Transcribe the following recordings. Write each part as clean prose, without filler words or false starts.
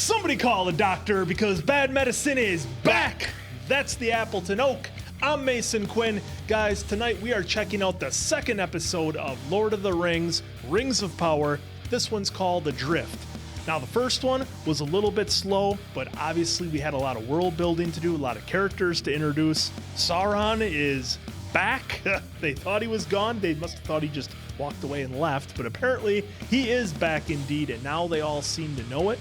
Somebody call a doctor because bad medicine is back. That's the Appleton Oak. I'm Mason Quinn. Guys, tonight we are checking out the second episode of Lord of the Rings, Rings of Power. This one's called Adrift. Now, the first one was a little bit slow, but obviously we had a lot of world building to do, a lot of characters to introduce. Sauron is back. They thought he was gone. They must have thought he just walked away and left, but apparently he is back indeed, and now they all seem to know it.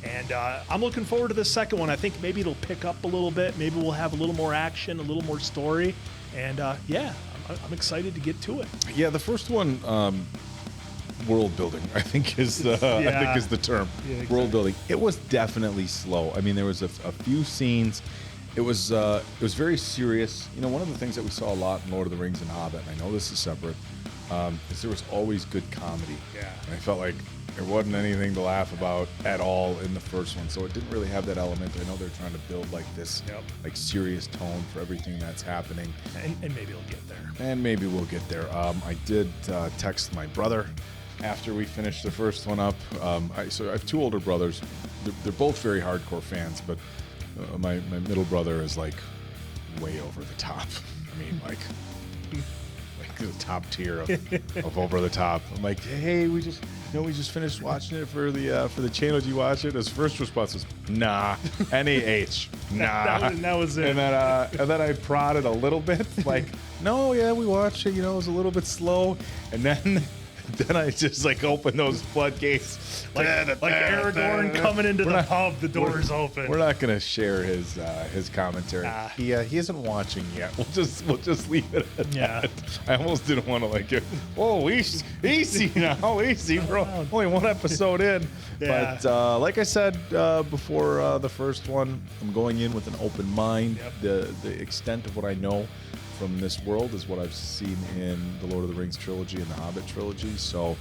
And I'm looking forward to the second one. I think maybe it'll pick up a little bit. Maybe we'll have a little more action, a little more story. And yeah, I'm excited to get to it. Yeah, the first one, world building, I think is the term. Yeah, exactly. World building. It was definitely slow. I mean, there was a few scenes. It was very serious. You know, one of the things that we saw a lot in Lord of the Rings and Hobbit, and I know this is separate, is there was always good comedy. Yeah. And I felt like there wasn't anything to laugh about at all in the first one, so it didn't really have that element. I know they're trying to build like this, like serious tone for everything that's happening, and maybe we'll get there. And maybe we'll get there. I did text my brother after we finished the first one up. So I have two older brothers. They're both very hardcore fans, but my middle brother is like way over the top. I mean, like the top tier of over the top. I'm like, hey, we just finished watching it for the channel. Did you watch it? His first response was, nah, NAH, nah. that was it. And then I prodded a little bit, like, no, yeah, we watched it. You know, it was a little bit slow, and then I just like opened those floodgates, like Aragorn coming into the pub. The door's open. We're not gonna share his commentary. He isn't watching yet. We'll just leave it at that. I almost didn't want to like it. Whoa, easy now, easy, bro. Only one episode in. Yeah. But like I said before the first one, I'm going in with an open mind. Yep. The extent of what I know from this world is what I've seen in the Lord of the Rings trilogy and the Hobbit trilogy, so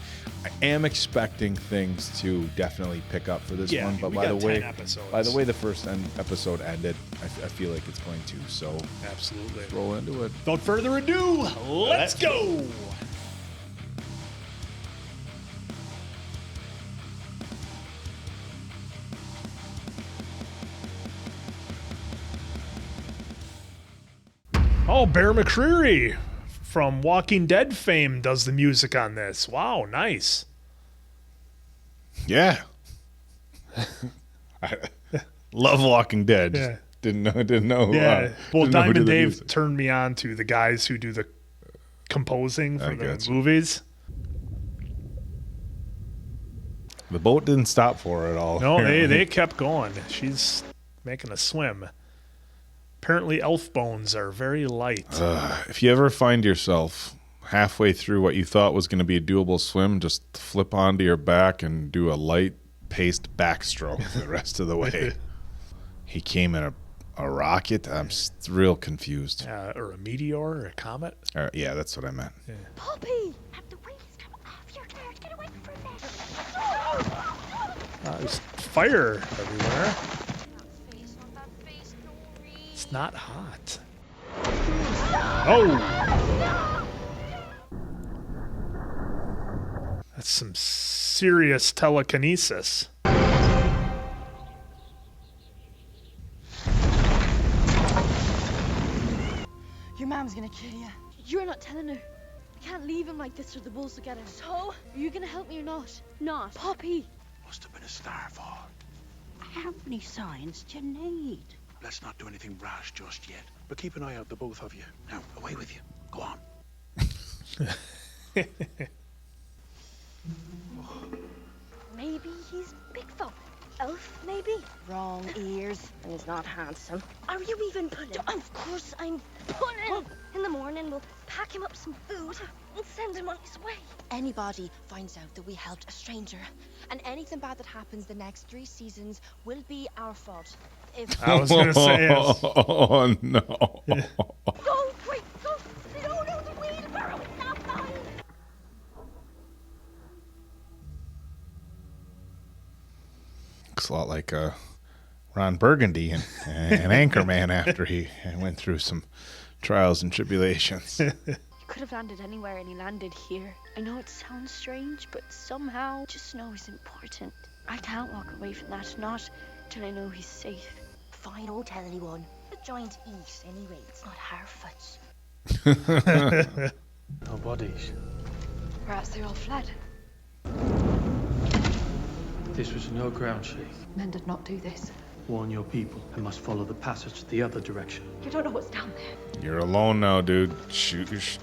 I am expecting things to definitely pick up for this one. But by the way the first episode ended, I feel like it's going to. So absolutely, let's roll into it. Without further ado, let's go. Oh, Bear McCreary from Walking Dead fame does the music on this. Wow, nice. Yeah. I love Walking Dead. Yeah. Didn't know. Yeah. Well, Diamond Dave turned me on to the guys who do the composing for the movies. The boat didn't stop for her at all. No, they kept going. She's making a swim. Apparently, elf bones are very light. If you ever find yourself halfway through what you thought was going to be a doable swim, just flip onto your back and do a light paced backstroke the rest of the way. He came in a rocket. I'm real confused. Or a meteor or a comet. Yeah, that's what I meant. Yeah. Poppy! Have the wings come off your card. Get away from there. There's fire everywhere. It's not hot. Oh! That's some serious telekinesis. Your mom's gonna kill you. You're not telling her. I can't leave him like this or the wolves will get him. So? Are you gonna help me or not? Not. Poppy! Must have been a starfall. How many signs do you need? Let's not do anything rash just yet. But keep an eye out, the both of you. Now, away with you. Go on. Maybe he's Bigfoot. Elf, maybe? Wrong ears, and he's not handsome. Are you even pulling? Of course I'm pulling. In the morning, we'll pack him up some food and send him on his way. Anybody finds out that we helped a stranger, and anything bad that happens the next 3 seasons will be our fault. If I was going to say it. Oh, no. Go, quick, go. No, the wheelbarrow. It's not fun. Looks a lot like Ron Burgundy and Anchorman after he went through some trials and tribulations. He could have landed anywhere and he landed here. I know it sounds strange, but somehow just know he's important. I can't walk away from that, not till I know he's safe. Fine, don't tell anyone. The giant eat anyway. It's not Harfoot's. No bodies. Perhaps they're all fled. This was no ground shake. Men did not do this. Warn your people and must follow the passage the other direction. You don't know what's down there. You're alone now, dude. Shoot your This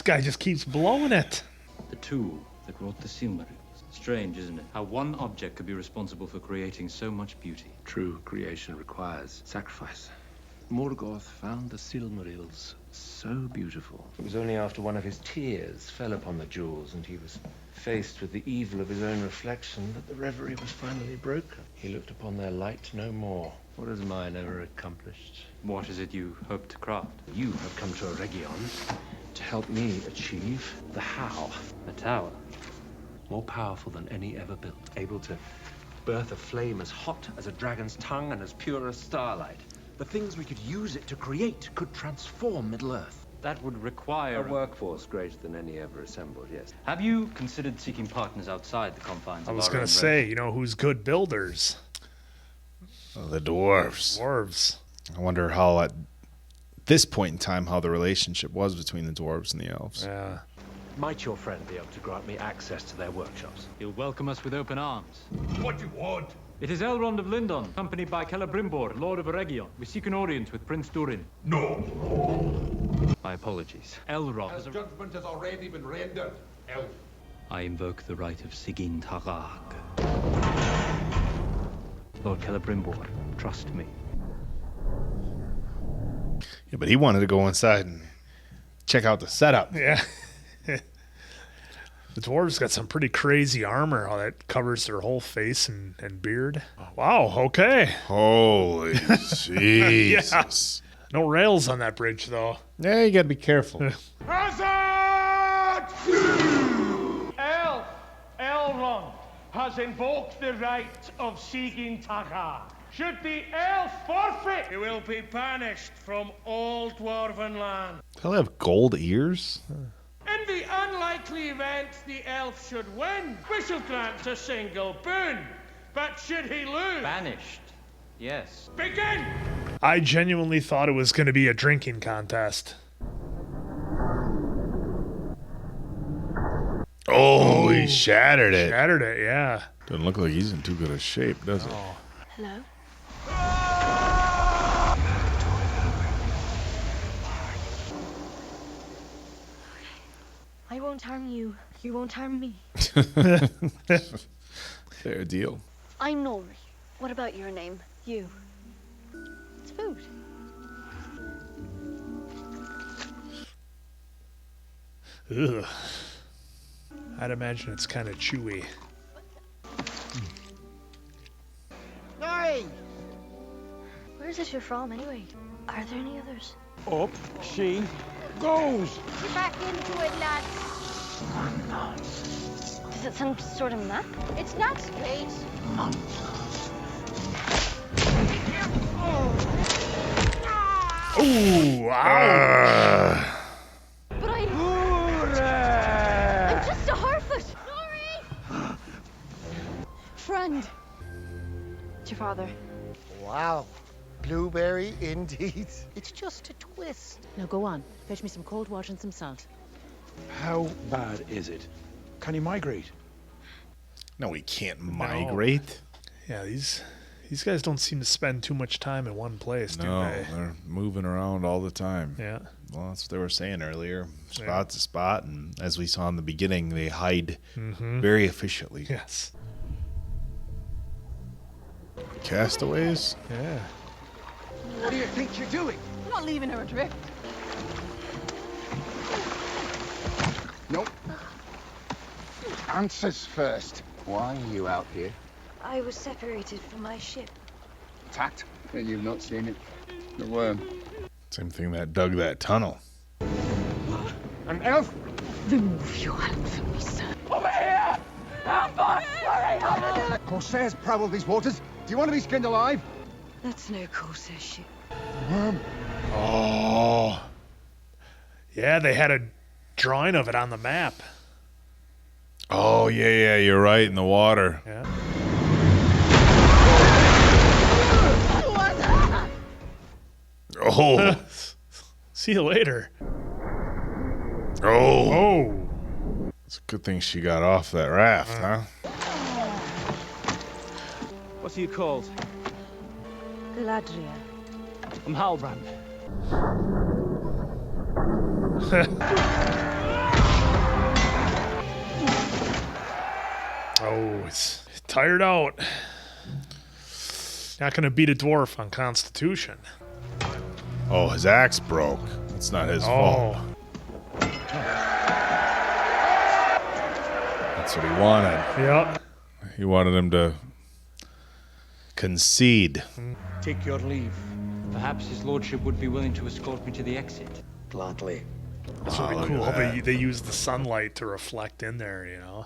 guy just keeps blowing it. The tool that wrought the Silmarils. Strange, isn't it? How one object could be responsible for creating so much beauty. True creation requires sacrifice. Morgoth found the Silmarils so beautiful. It was only after one of his tears fell upon the jewels and he was faced with the evil of his own reflection that the reverie was finally broken. He looked upon their light no more. What has mine ever accomplished? What is it you hope to craft? You have come to Eregion to help me achieve the how. A tower? More powerful than any ever built. Able to birth a flame as hot as a dragon's tongue and as pure as starlight. The things we could use it to create could transform Middle-earth. That would require A workforce greater than any ever assembled, yes. Have you considered seeking partners outside the confines I of was our going own to say, you know, who's good builders? The dwarves. Dwarves. I wonder how at this point in time how the relationship was between the dwarves and the elves. Yeah. Might your friend be able to grant me access to their workshops? He'll welcome us with open arms. What do you want? It is Elrond of Lindon, accompanied by Celebrimbor, Lord of Eregion. We seek an audience with Prince Durin. No. My apologies. Elrond As has judgment has already been rendered, Elf. I invoke the right of Sigyn Tarag. Lord Celebrimbor, trust me. Yeah, but he wanted to go inside and check out the setup. Yeah. The dwarves got some pretty crazy armor that covers their whole face and beard. Wow, okay. Holy Jesus. No rails on that bridge, though. Yeah, you gotta be careful. Hazard! Elf Elrond has invoked the right of Sigyn Tarag. Should the elf forfeit, he will be banished from all dwarven land. They'll have gold ears? In the unlikely event the elf should win, we shall grant a single boon. But should he lose, Banished. Yes. begin! I genuinely thought it was going to be a drinking contest. Oh, he shattered it. Shattered it, yeah. Doesn't look like he's in too good a shape, does it? Hello? I won't harm you. You won't harm me. Fair deal. I'm Nori. What about your name? You. It's food. Ugh. I'd imagine it's kind of chewy. Nori! Where's this you're from, anyway? Are there any others? Up she goes. Get back into it, lads. Is it some sort of map? It's not straight. Ooh, ouch. But I'm just a Harfoot. Nori! Friend. It's your father. Wow. Blueberry indeed. It's just a twist. Now go on. Fetch me some cold water and some salt. How bad is it? Can he migrate? No, he can't migrate. Yeah, these guys don't seem to spend too much time in one place, do No, they? they're moving around all the time. Yeah. Well, that's what they were saying earlier. Spot to spot, and as we saw in the beginning, they hide very efficiently. Yes. Castaways? Yeah. What do you think you're doing? I'm not leaving her adrift. Nope. Answers first. Why are you out here? I was separated from my ship. Attacked? And you've not seen it. The worm. Same thing that dug that tunnel. An elf? Remove your hand from me, sir. Over here! Help us! Corsairs prowl these waters. Do you want to be skinned alive? That's no Corsair ship. Worm. Oh. Yeah, they had a drawing of it on the map. Oh, yeah, you're right, in the water. Yeah. Oh. See you later. Oh. It's a good thing she got off that raft, huh? What are you called? Galadriel. I'm Halbrand. Oh, it's tired out. Not gonna beat a dwarf on Constitution. Oh, his axe broke. It's not his fault. That's what he wanted. Yep. He wanted him to concede. Take your leave. Perhaps his lordship would be willing to escort me to the exit. Gladly. That's really cool. They use the sunlight to reflect in there, you know?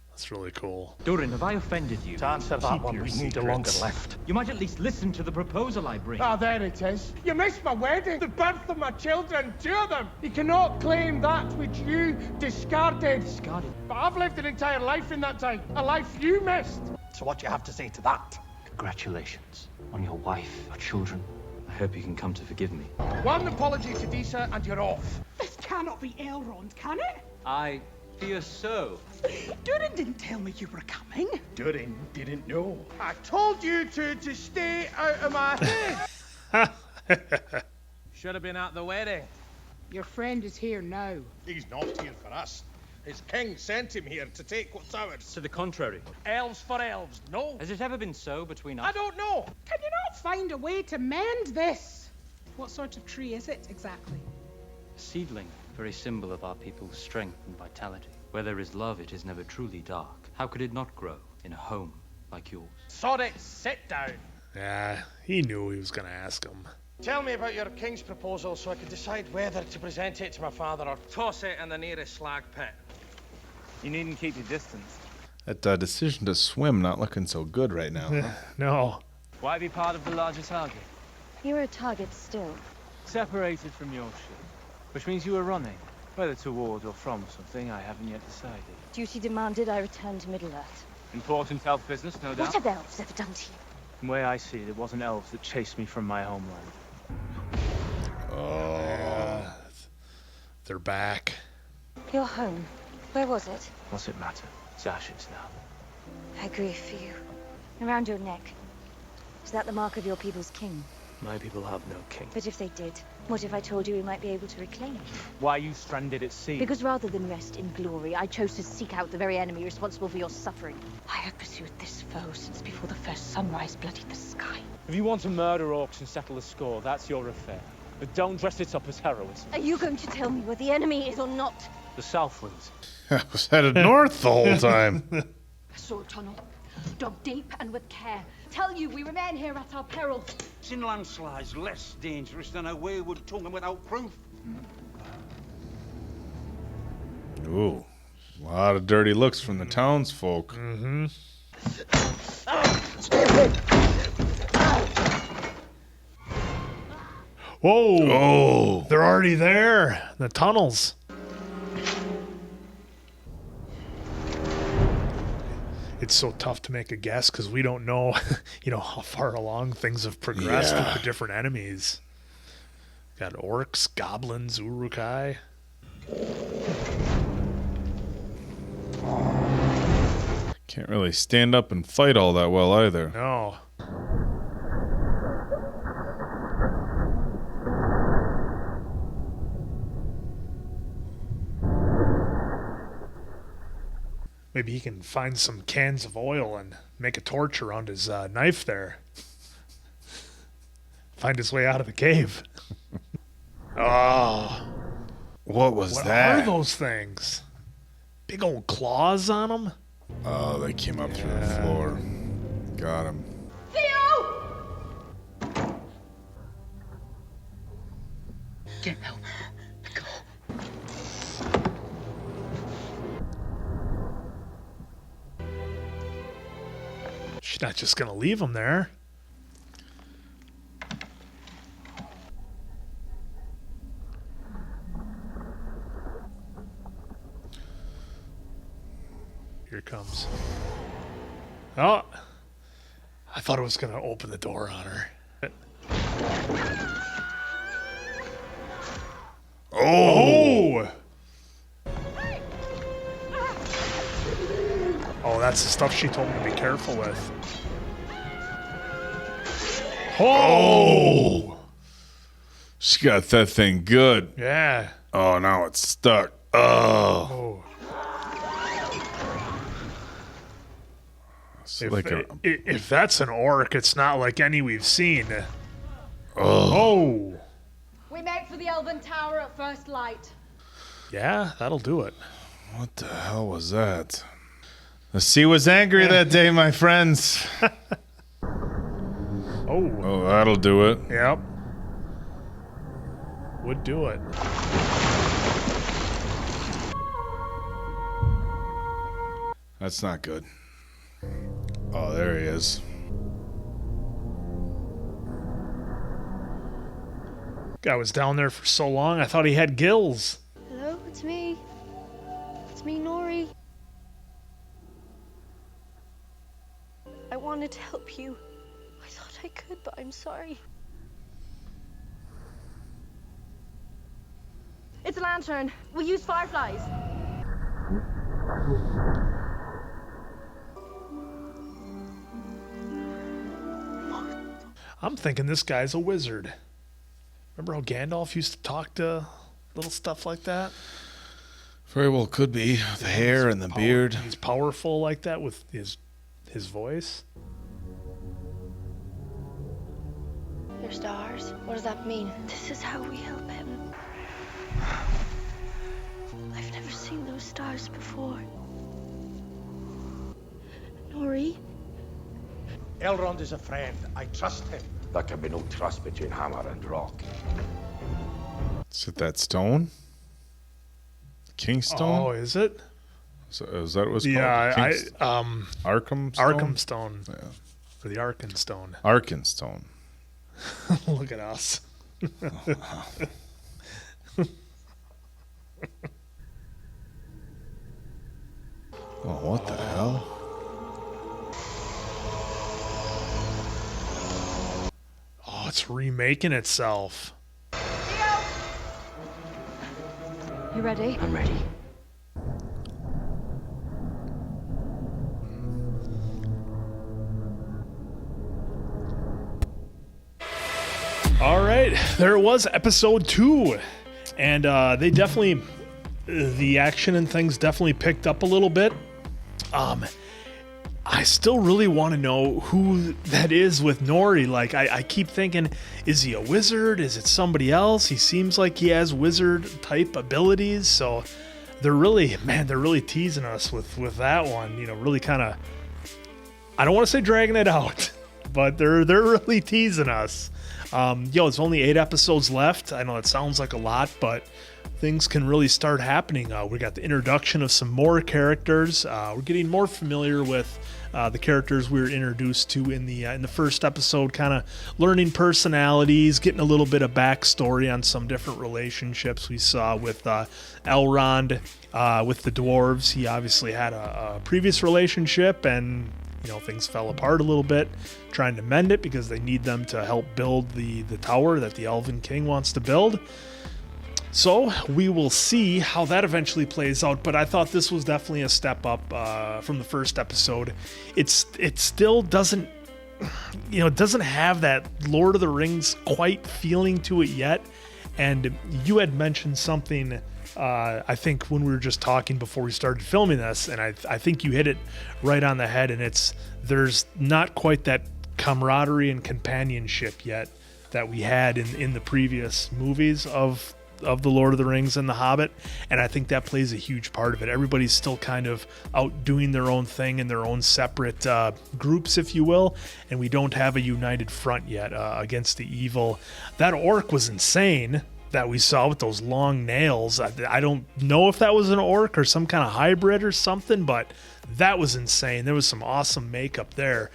That's really cool. Durin, have I offended you? To answer that one, we need a longer left. You might at least listen to the proposal I bring. Ah, there it is. You missed my wedding, the birth of my children, 2 of them. You cannot claim that which you discarded. Discarded? But I've lived an entire life in that time, a life you missed. So what do you have to say to that? Congratulations on your wife, your children. I hope you can come to forgive me. One apology to Disa and you're off. This cannot be Elrond, can it? I fear so. Durin didn't tell me you were coming. Durin didn't know. I told you to stay out of my head. Should have been at the wedding. Your friend is here now. He's not here for us. His king sent him here to take what's ours. To the contrary. Elves for elves, no. Has it ever been so between us? I don't know. Can you not find a way to mend this? What sort of tree is it, exactly? A seedling, very symbol of our people's strength and vitality. Where there is love, it is never truly dark. How could it not grow in a home like yours? Sorry, sit down. Yeah, he knew he was gonna ask him. Tell me about your king's proposal so I can decide whether to present it to my father or toss it in the nearest slag pit. You needn't keep your distance. That decision to swim not looking so good right now. Huh? No. Why be part of the larger target? You're a target still. Separated from your ship, which means you were running. Whether toward or from something, I haven't yet decided. Duty demanded I return to Middle-earth. Important elf business, no doubt. What have elves ever done to you? From the way I see it, it wasn't elves that chased me from my homeland. Oh. Yeah. They're back. Your home. Where was it? What's it matter? It's ashes now. I grieve for you. Around your neck. Is that the mark of your people's king? My people have no king. But if they did, what if I told you we might be able to reclaim it? Why are you stranded at sea? Because rather than rest in glory, I chose to seek out the very enemy responsible for your suffering. I have pursued this foe since before the first sunrise bloodied the sky. If you want to murder orcs and settle the score, that's your affair. But don't dress it up as heroism. Are you going to tell me where the enemy is or not? The Southlands. I was headed north the whole time. A sword tunnel. Dug deep and with care. Tell you we remain here at our peril. Sin landslides less dangerous than a wayward tongue without proof. Ooh. A lot of dirty looks from the townsfolk. Mm-hmm. Whoa! Oh! They're already there. The tunnels. It's so tough to make a guess because we don't know, how far along things have progressed with the different enemies. Got orcs, goblins, Uruk-hai. Can't really stand up and fight all that well either. No. Maybe he can find some cans of oil and make a torch around his knife there. Find his way out of the cave. Oh. What was What that? are those things? Big old claws on them? Oh, they came up through the floor. Got him. Theo! Get out. Go. She's not just going to leave him there. thought it was going to open the door on her. Oh! Oh, that's the stuff she told me to be careful with. Oh! She got that thing good. Yeah. Oh, now it's stuck. Oh. If that's an orc, it's not like any we've seen. Oh. We make for the Elven Tower at first light. Yeah, that'll do it. What the hell was that? The sea was angry that day, my friends. Oh, that'll do it. Yep. Would do it. That's not good. Oh, there he is. Guy was down there for so long, I thought he had gills. Hello, it's me. It's me, Nori. I wanted to help you. I thought I could, but I'm sorry. It's a lantern. We use fireflies. I'm thinking this guy's a wizard. Remember how Gandalf used to talk to little stuff like that? Very well could be. The hair and the beard. He's powerful like that with his voice. Your stars? What does that mean? This is how we help him. I've never seen those stars before. Nori? Elrond is a friend. I trust him. There can be no trust between hammer and rock. Is it that stone? King's Stone? Oh, is it? So, is that what it's called? Yeah, Arkham Stone? Arkham Stone. Yeah. Or the Arkenstone. Arkenstone. Look at us. Oh, what the hell? Oh, it's remaking itself. You ready? I'm ready. All right, there it was, episode 2. And they definitely, the action and things definitely picked up a little bit. I still really want to know who that is with Nori. Like, I keep thinking, is he a wizard? Is it somebody else? He seems like he has wizard-type abilities, so they're really teasing us with that one. You know, really kind of, I don't want to say dragging it out, but they're really teasing us. It's only 8 episodes left. I know it sounds like a lot, but things can really start happening. We got the introduction of some more characters. We're getting more familiar with the characters we were introduced to in the first episode, kind of learning personalities, getting a little bit of backstory on some different relationships we saw with Elrond with the dwarves. He obviously had a previous relationship, and things fell apart a little bit, trying to mend it because they need them to help build the tower that the Elven King wants to build. So we will see how that eventually plays out, but I thought this was definitely a step up from the first episode. It still doesn't, doesn't have that Lord of the Rings quite feeling to it yet. And you had mentioned something, I think when we were just talking before we started filming this, and I think you hit it right on the head, and there's not quite that camaraderie and companionship yet that we had in the previous movies of the Lord of the Rings and the Hobbit, and I think that plays a huge part of it. Everybody's still kind of out doing their own thing in their own separate groups, if you will, and we don't have a united front yet against the evil. That orc was insane that we saw with those long nails. I don't know if that was an orc or some kind of hybrid or something, but that was insane. There was some awesome makeup there.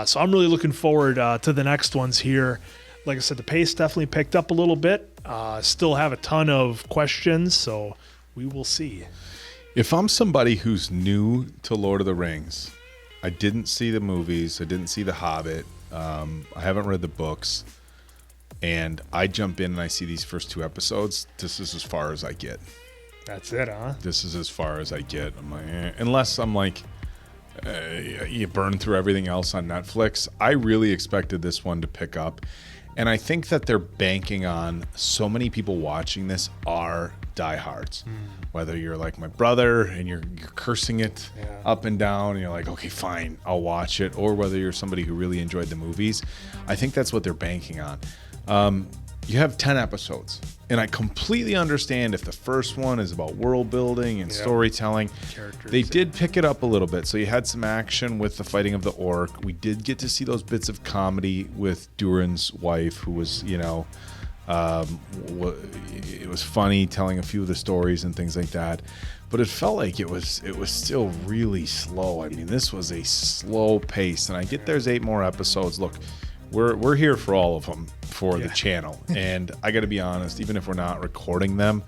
So I'm really looking forward to the next ones here. Like I said, the pace definitely picked up a little bit. Still have a ton of questions, so we will see. If I'm somebody who's new to Lord of the Rings, I didn't see the movies. I didn't see The Hobbit. I haven't read the books. And I jump in and I see these first 2 episodes. This is as far as I get. That's it, huh? This is as far as I get. I'm like, unless I'm like, you burn through everything else on Netflix. I really expected this one to pick up. And I think that they're banking on so many people watching this are diehards. Whether you're like my brother and you're cursing it up and down and you're like, okay, fine, I'll watch it. Or whether you're somebody who really enjoyed the movies. I think that's what they're banking on. You have 10 episodes. And I completely understand if the first one is about world building and storytelling. They did pick it up a little bit. So you had some action with the fighting of the orc. We did get to see those bits of comedy with Durin's wife, who was, you know, it was funny telling a few of the stories and things like that. But it felt like it was still really slow. I mean, this was a slow pace. And I get there's 8 more episodes. Look, we're here for all of them for the channel. And I got to be honest, even if we're not recording them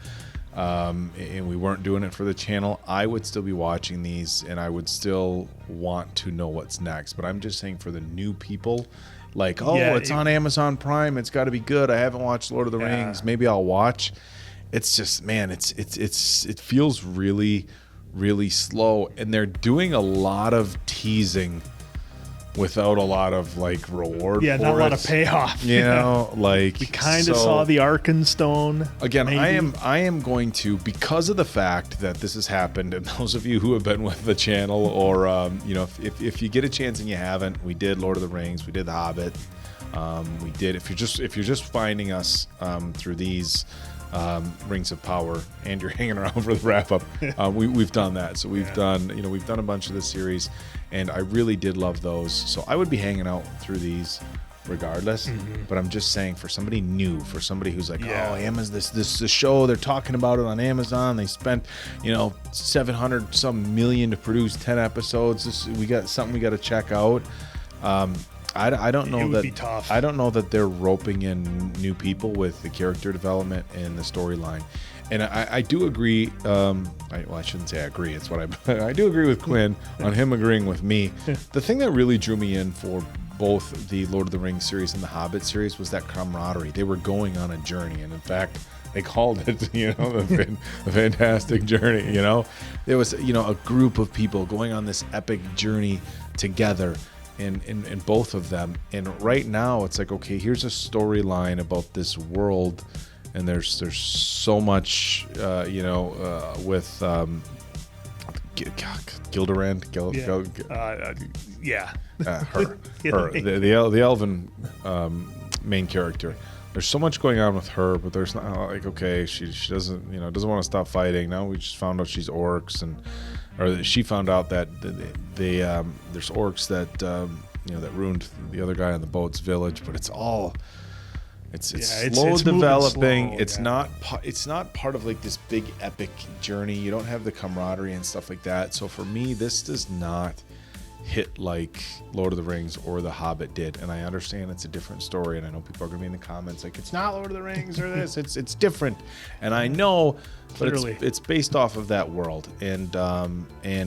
and we weren't doing it for the channel, I would still be watching these and I would still want to know what's next. But I'm just saying for the new people, like, it's on Amazon Prime, it's got to be good. I haven't watched Lord of the Rings. Maybe I'll watch. It's just, man, it feels really, really slow. And they're doing a lot of teasing without a lot of like reward. Yeah, not a lot of payoff. You know, like we kind of saw the Arkenstone. Again, maybe. I am going to, because of the fact that this has happened, and those of you who have been with the channel, or you know, if you get a chance and you haven't, we did Lord of the Rings, we did The Hobbit, we did. If you're just finding us through these Rings of Power, and you're hanging around for the wrap up, we've done that. So we've done a bunch of this series. And I really did love those. So I would be hanging out through these regardless. But I'm just saying, for somebody new, for somebody who's like, oh, Amazon, this show, they're talking about it on Amazon. They spent, you know, $700 some million to produce 10 episodes. We got something we got to check out. I don't know that. I don't know that they're roping in new people with the character development and the storyline. And I do agree. I shouldn't say I agree. It's what I do agree with Quinn on him agreeing with me. The thing that really drew me in for both the Lord of the Rings series and the Hobbit series was that camaraderie. They were going on a journey, and in fact, they called it, you know, a fantastic journey. You know, there was, you know, a group of people going on this epic journey together. In both of them. And right now, it's like, okay, here's a storyline about this world. And there's so much, you know, with Gilderand, the elven main character. There's so much going on with her, but there's not like, okay, she doesn't, you know, doesn't want to stop fighting. Now we just found out she's orcs, or she found out that there's orcs that you know, that ruined the other guy on the boat's village. But it's slow developing. Slow, it's not part of like this big epic journey. You don't have the camaraderie and stuff like that. So for me, this does not hit like Lord of the Rings or The Hobbit did. And I understand it's a different story, and I know people are gonna be in the comments like, it's not Lord of the Rings or this. It's different, and I know, but it's based off of that world. And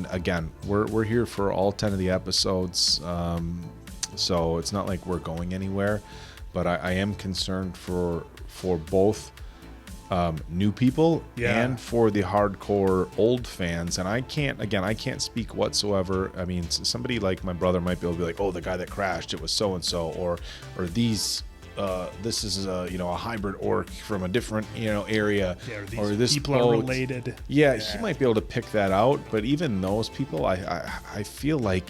again, we're here for all 10 of the episodes, so it's not like we're going anywhere. But I am concerned for both new people and for the hardcore old fans. And I can't speak whatsoever. I mean, somebody like my brother might be able to be like, oh, the guy that crashed, it was so and so, or these. This is a hybrid orc from a different area, or this people are related. Yeah, he might be able to pick that out. But even those people, I feel like,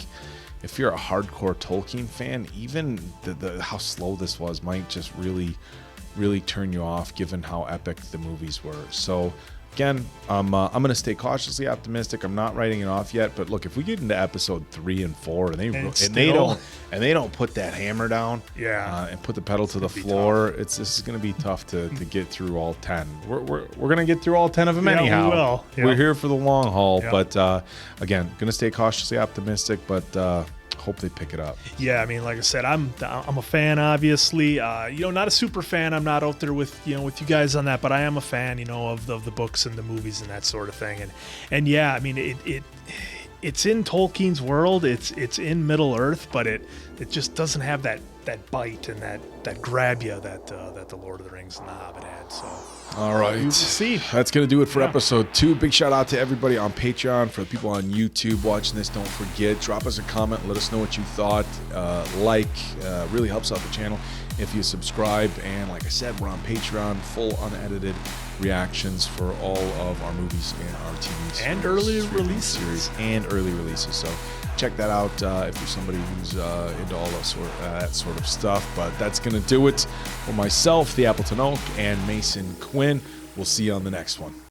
if you're a hardcore Tolkien fan, even the how slow this was might just really, really turn you off, given how epic the movies were. So again, I'm gonna stay cautiously optimistic. I'm not writing it off yet, but look, if we get into episode 3 and 4 and they don't put that hammer down, and put the pedal to the floor, this is gonna be tough to get through all 10. We're gonna get through all 10 of them anyhow. We will. We're here for the long haul, but again, gonna stay cautiously optimistic, but hope they pick it up. Yeah, I mean, like I said, I'm a fan, obviously. Not a super fan. I'm not out there with you guys on that, but I am a fan, of the books and the movies and that sort of thing. And yeah, I mean, it's in Tolkien's world. It's in Middle Earth, but it just doesn't have that bite and that grab you that the Lord of the Rings and the Hobbit had. So. All right. We will see. That's going to do it for episode 2. Big shout out to everybody on Patreon. For the people on YouTube watching this, don't forget, drop us a comment. Let us know what you thought. Really helps out the channel if you subscribe. And like I said, we're on Patreon, full unedited reactions for all of our movies and our TV series. And early releases. And early releases. So check that out if you're somebody who's into all that sort of stuff. But that's going to do it for myself, the Appleton Oak, and Mason Quinn. We'll see you on the next one.